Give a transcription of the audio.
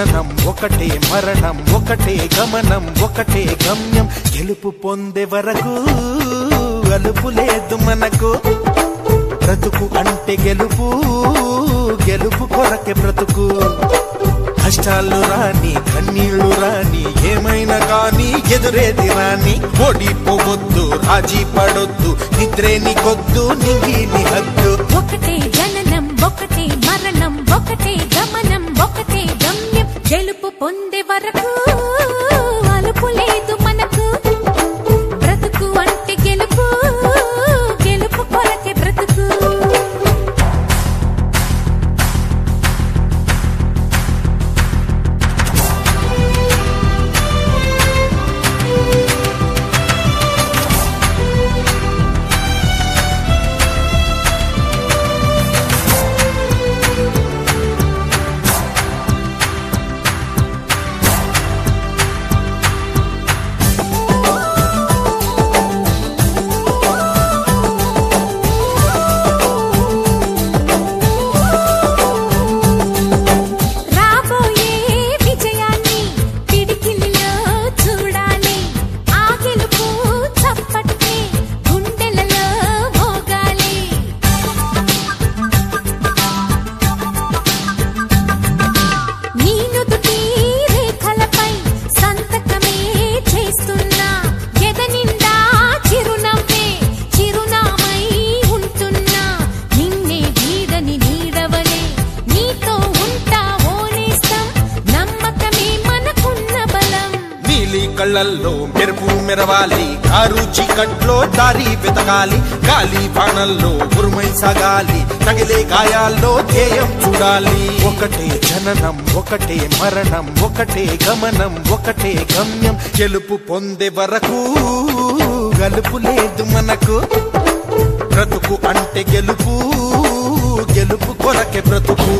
జననం ఒకటే మరణం ఒకటే గమనం ఒకటే గమ్యం గెలుపు పొందే వరకు అలుపు లేదు మనకు బ్రతుకు అంటే గెలుపు గెలుపు కొరకే బ్రతుకు కష్టాలు రాని కన్నీళ్లు రాని ఏమైనా కానీ ఎదురేది రాని ఓడిపోవద్దు రాజీ పడొద్దు నిద్రే నీకొద్దు నింగి నీ హద్దు ఒకటే జననం ఒకటే మరణం ఒకటే గమనం ఒకటే గమ్యం గెలుపు పొందే వరకు అలుపు లేదు మనకు బ్రతుకు అంటే గెలుపు గెలుపు కొరకే బ్రతుకు కళ్ళల్లో మెరుపు మెరవాలి కారు చీకట్లో దారి వెతకాలి గాలి బాణల్లో ఉరుమై సాగాలి తగిలే గాయాల్లో ధ్యేయం చూడాలి ఒకటే జననం ఒకటే మరణం ఒకటే గమనం ఒకటే గమ్యం గెలుపు పొందే వరకు గలుపు లేదు మనకు బ్రతుకు అంటే గెలుపు గెలుపు కొరకే బ్రతుకు